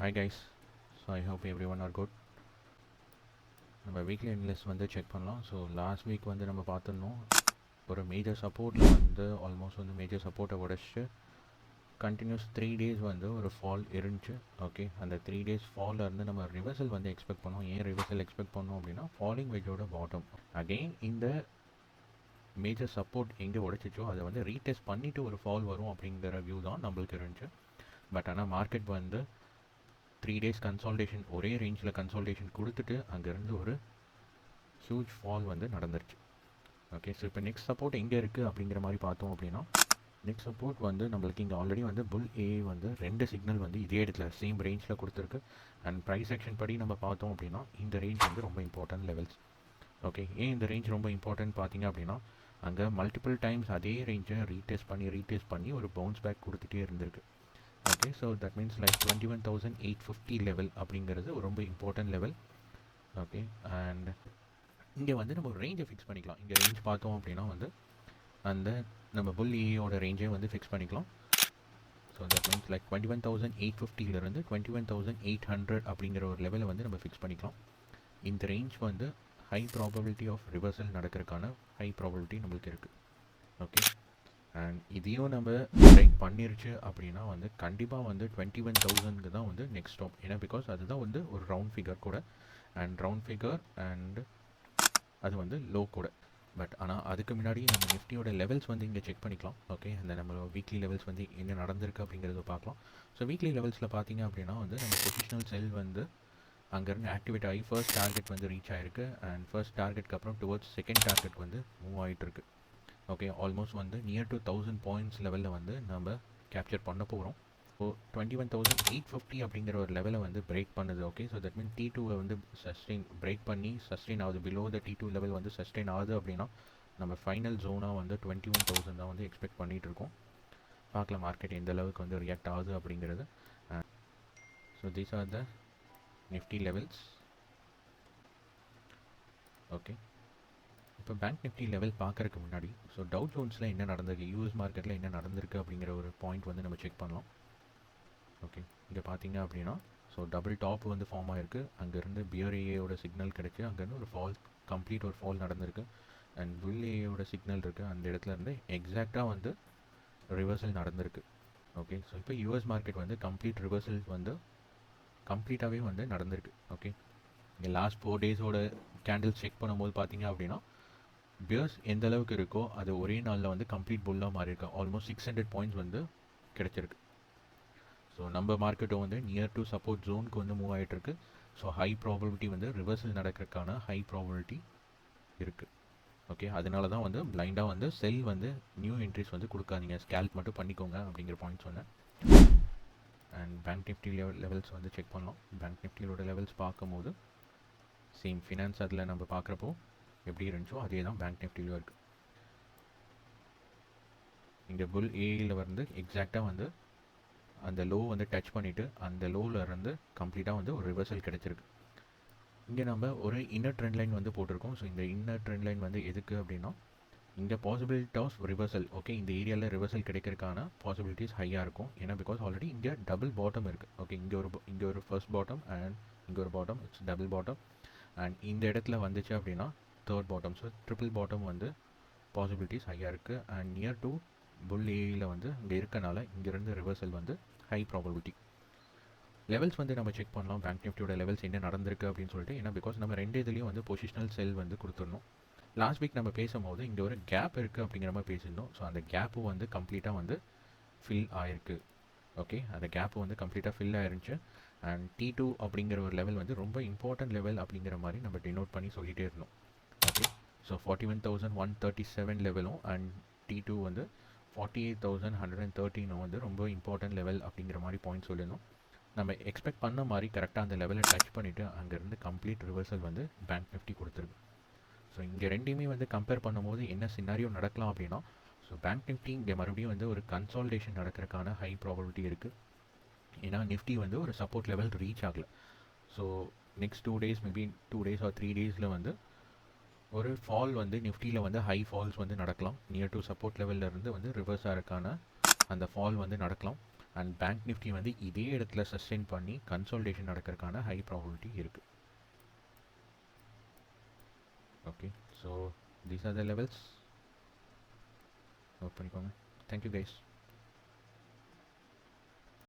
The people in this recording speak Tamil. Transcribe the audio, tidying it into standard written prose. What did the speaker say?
Hi guys, so I hope everyone are good. நம்ம வீக்லி இன்வெஸ்ட் வந்து செக் பண்ணலாம். ஸோ லாஸ்ட் வீக் வந்து நம்ம பார்த்துருந்தோம் ஒரு மேஜர் சப்போர்ட்டில் வந்து ஆல்மோஸ்ட் வந்து மேஜர் சப்போர்ட்டை உடச்சிட்டு கண்டினியூஸ் 3 days வந்து ஒரு ஃபால் இருந்துச்சு. ஓகே, அந்த 3 days ஃபாலில் இருந்து நம்ம ரிவர்சல் வந்து எக்ஸ்பெக்ட் பண்ணோம். ஏன் ரிவர்சல் எக்ஸ்பெக்ட் பண்ணோம் அப்படின்னா ஃபாலிங் வெஜோட பாட்டம் அகெயின் இந்த மேஜர் சப்போர்ட் எங்கே உடைச்சிச்சோ அதை வந்து ரீடெஸ்ட் பண்ணிவிட்டு ஒரு ஃபால் வரும் அப்படிங்கிற வியூ தான் நம்மளுக்கு இருந்துச்சு. பட் ஆனால் மார்க்கெட் வந்து 3 days கன்சால்டேஷன் ஒரே ரேஞ்சில் கன்சால்டேஷன் கொடுத்துட்டு அங்கேருந்து ஒரு ஹியூஜ் ஃபால் வந்து நடந்துருச்சு. ஓகே, ஸோ இப்போ நெக்ஸ்ட் சப்போர்ட் எங்கே இருக்குது அப்படிங்கிற மாதிரி பார்த்தோம் அப்படின்னா நெக்ஸ்ட் சப்போர்ட் வந்து நம்மளுக்கு இங்கே ஆல்ரெடி வந்து புல் ஏ வந்து 2 சிக்னல் வந்து இதே இடத்துல சேம் ரேஞ்சில் கொடுத்துருக்கு. அண்ட் ப்ரைஸ் ஆக்ஷன் படி நம்ம பார்த்தோம் அப்படின்னா இந்த ரேஞ்ச் வந்து ரொம்ப இம்பார்ட்டன்ட் லெவல்ஸ். ஓகே, ஏன் இந்த ரேஞ்ச் ரொம்ப இம்பார்ட்டன்ட் பார்த்தீங்க அப்படின்னா அங்கே மல்டிபிள் டைம்ஸ் அதே ரேஞ்சை ரீடெஸ்ட் பண்ணி ஒரு பவுன்ஸ் பேக் கொடுத்துட்டே இருந்திருக்கு. Okay, so that means like 21,850 level அப்படிங்கிறது ஒரு ரொம்ப இம்பார்ட்டன்ட் லெவல். ஓகே, அண்ட் இங்கே வந்து நம்ம ஒரு ரேஞ்சை ஃபிக்ஸ் பண்ணிக்கலாம். இங்கே ரேஞ்ச் பார்த்தோம் அப்படின்னா வந்து அந்த நம்ம புல் ஏயோட ரேஞ்சை வந்து ஃபிக்ஸ் பண்ணிக்கலாம். ஸோ தட் மீன்ஸ் லைக் 21,850 21,800 அப்படிங்கிற ஒரு லெவலை வந்து நம்ம ஃபிக்ஸ் பண்ணிக்கலாம். இந்த ரேஞ்ச் வந்து ஹை ப்ராபபிலிட்டி ஆஃப் ரிவர்சல் நடக்கிறதுக்கான ஹை ப்ராபபிலிட்டி நம்மளுக்கு இருக்குது. ஓகே, அண்ட் இதையும் நம்ம பிரேக் பண்ணிருச்சு அப்படின்னா வந்து கண்டிப்பாக வந்து 21,000க்கு தான் வந்து நெக்ஸ்ட் ஸ்டாப். ஏன்னா பிகாஸ் அதுதான் வந்து ஒரு ரவுண்ட் ஃபிகர் கூட, அண்ட் ரவுண்ட் ஃபிகர் அண்ட் அது வந்து லோ கூட. பட் ஆனால் அதுக்கு முன்னாடி நம்ம நிஃப்டியோட லெவல்ஸ் வந்து இங்கே செக் பண்ணிக்கலாம். ஓகே, அந்த நம்ம வீக்லி லெவல்ஸ் வந்து என்ன நடந்திருக்கு அப்படிங்கிறத பார்க்கலாம். ஸோ வீக்லி லெவல்ஸில் பார்த்தீங்க அப்படின்னா வந்து நம்ம பொசிஷனல் செல் வந்து அங்கேருந்து ஆக்டிவேட் ஆகி ஃபர்ஸ்ட் டார்கெட் வந்து ரீச் ஆகிருக்கு. அண்ட் ஃபர்ஸ்ட் டார்கெட்க்கு அப்புறம் டுவர்ட்ஸ் செகண்ட் டார்கெட் வந்து மூவ் ஆகிட்டு இருக்கு. ஓகே, ஆல்மோஸ்ட் வந்து நியர் டு 1000 பாயிண்ட்ஸ் லெவலில் வந்து நம்ம கேப்சர் பண்ண போகிறோம். ஸோ 21,850 அப்படிங்கிற ஒரு லெவலை வந்து பிரேக் பண்ணுது. ஓகே, ஸோ தட் மீன் T2வை வந்து பிரேக் பண்ணி சஸ்டெயின் ஆகுது. பிலோ த T2 லெவல் வந்து சஸ்டெயின் ஆகுது அப்படின்னா நம்ம ஃபைனல் ஜோனாக வந்து 21,000 தான் வந்து எக்ஸ்பெக்ட் பண்ணிகிட்டு இருக்கோம். பார்க்கலாம் மார்க்கெட் எந்த அளவுக்கு வந்து ரியாக்ட் ஆகுது அப்படிங்கிறது. So these are the Nifty levels. Okay, இப்போ பேங்க் நிஃப்டி லெவல் பார்க்கறதுக்கு முன்னாடி ஸோ டவு ஜோன்ஸில் என்ன நடந்திருக்கு, யூஎஸ் மார்க்கெட்டில் என்ன நடந்திருக்கு அப்படிங்கிற ஒரு பாயிண்ட் வந்து நம்ம செக் பண்ணலாம். ஓகே, இங்கே பார்த்தீங்க அப்படின்னா ஸோ டபுள் டாப் வந்து ஃபார்ம் ஆகிருக்கு. அங்கேருந்து பியர் ஏயோட சிக்னல் கிடச்சி அங்கேருந்து ஒரு ஃபால் கம்ப்ளீட் ஒரு ஃபால் நடந்திருக்கு. அண்ட் புல் ஏயோட சிக்னல் இருக்குது. அந்த இடத்துல இருந்து எக்ஸாக்டாக வந்து ரிவர்சல் நடந்திருக்கு. ஓகே, ஸோ இப்போ யூஎஸ் மார்க்கெட் வந்து கம்ப்ளீட் ரிவர்சல் வந்து கம்ப்ளீட்டாகவே வந்து நடந்திருக்கு. ஓகே, இங்கே லாஸ்ட் 4 டேஸோட கேண்டில் செக் பண்ணும்போது பார்த்தீங்க அப்படின்னா பியர்ஸ் எந்த அளவுக்கு இருக்கோ அது ஒரே நாளில் வந்து கம்ப்ளீட் புல்லாக மாறி இருக்கு. ஆல்மோஸ்ட் 600 பாயிண்ட்ஸ் வந்து கிடைச்சிருக்கு. ஸோ நம்ம மார்க்கெட்டும் வந்து நியர் டு சப்போர்ட் ஜோனுக்கு வந்து மூவ் ஆகிட்டு இருக்கு. ஸோ ஹை ப்ராபபிலிட்டி வந்து ரிவர்சல் நடக்கிறதுக்கான ஹை ப்ராபபிலிட்டி இருக்குது. ஓகே, அதனால தான் வந்து பிளைண்டாக வந்து செல் வந்து நியூ என்ட்ரிஸ் வந்து கொடுக்காதீங்க, ஸ்கேல்ப் மட்டும் பண்ணிக்கோங்க அப்படிங்கிற பாயிண்ட் சொன்னேன். அண்ட் பேங்க் நிஃப்டி லெவல்ஸ் வந்து செக் பண்ணலாம். பேங்க் நிஃப்டியோட லெவல்ஸ் பார்க்கும்போது சேம் ஃபினான்ஸ் அதில் நம்ம பார்க்குறப்போ எப்படி இருந்துச்சோ அதே தான் பேங்க் நிஃப்டிலையும் இருக்குது. இங்கே புல் ஏயில் வந்து எக்ஸாக்டாக வந்து அந்த லோ வந்து டச் பண்ணிவிட்டு அந்த லோவில் இருந்து கம்ப்ளீட்டாக வந்து ஒரு ரிவர்சல் கிடச்சிருக்கு. இங்கே நம்ம ஒரு இன்னர் ட்ரெண்ட் லைன் வந்து போட்டிருக்கோம். ஸோ இந்த இன்னர் ட்ரெண்ட் லைன் வந்து எதுக்கு அப்படின்னா இங்கே பாசிபிலிட்டி ஆஃப் ரிவர்சல். ஓகே, இந்த ஏரியாவில் ரிவர்சல் கிடைக்கிறதுக்கான பாசிபிலிட்டிஸ் ஹையாக இருக்கும். ஏன்னா பிகாஸ் ஆல்ரெடி இங்கே டபுள் பாட்டம் இருக்குது. ஓகே, இங்கே ஒரு ஃபர்ஸ்ட் பாட்டம் அண்ட் இங்கே ஒரு bottom, it's double bottom. And இந்த இடத்துல வந்துச்சு அப்படின்னா third bottom. So triple bottom வந்து பாசிபிலிட்டிஸ் ஹையாக இருக்குது. அண்ட் நியர் டு புல் ஏயில் வந்து இங்கே இருக்கனால இங்கேருந்து ரிவர்சல் வந்து ஹை ப்ராபபிலிட்டி. லெவல்ஸ் வந்து நம்ம செக் பண்ணலாம். பேங்க் நிஃப்டியோட லெவல்ஸ் என்ன நடந்திருக்கு அப்படின்னு சொல்லிட்டு. ஏன்னா பிகாஸ் நம்ம 2 இதுலேயும் வந்து பொசிஷனல் செல் வந்து கொடுத்துடணும். லாஸ்ட் வீக் நம்ம பேசும்போது இங்கே ஒரு கேப் இருக்குது அப்படிங்கிற மாதிரி பேசியிருந்தோம். ஸோ அந்த கேப்பு வந்து கம்ப்ளீட்டாக வந்து ஃபில் ஆகிருக்கு. ஓகே, அந்த கேப்பு வந்து கம்ப்ளீட்டாக ஃபில் ஆயிருந்துச்சு. அண்ட் T2 அப்படிங்கிற ஒரு லெவல் வந்து ரொம்ப இம்பார்ட்டன்ட் லெவல் அப்படிங்கிற மாதிரி நம்ம டினோட் பண்ணி சொல்லிகிட்டே இருந்தோம். ஓகே, ஸோ 41,137 லெவலும் அண்ட் T2 வந்து 48,113 வந்து ரொம்ப இம்பார்ட்டன்ட் லெவல் அப்படிங்கிற மாதிரி பாயிண்ட் சொல்லியிருந்தோம். நம்ம எக்ஸ்பெக்ட் பண்ண மாதிரி கரெக்டாக அந்த லெவலை டச் பண்ணிவிட்டு அங்கேருந்து கம்ப்ளீட் ரிவர்சல் வந்து பேங்க் நிஃப்டி கொடுத்துருக்கு. ஸோ இங்கே ரெண்டையுமே வந்து கம்பேர் பண்ணும்போது என்ன சினாரியோ நடக்கலாம் அப்படின்னா ஸோ பேங்க் நிஃப்டி இங்கே மறுபடியும் வந்து ஒரு கன்சால்டேஷன் நடக்கிறதுக்கான ஹை ப்ராபபிலிட்டி இருக்குது. ஏன்னா நிஃப்டி வந்து ஒரு சப்போர்ட் லெவல் ரீச் ஆகலை. So next 2 days maybe 2 days or 3 days வந்து ஒரு ஃபால் வந்து நிஃப்டியில் வந்து ஹை ஃபால்ஸ் வந்து நடக்கலாம். நியர் டு சப்போர்ட் லெவலில் இருந்து வந்து ரிவர்ஸ் ஆகிறதுக்கான அந்த ஃபால் வந்து நடக்கலாம். அண்ட் பேங்க் நிஃப்டி வந்து இதே இடத்துல சஸ்டெயின் பண்ணி கன்சாலிடேஷன் நடக்கிறதுக்கான ஹை ப்ராபபிலிட்டி இருக்குது. Okay, so these are the levels note பண்ணிக்கோங்க. Thank you guys.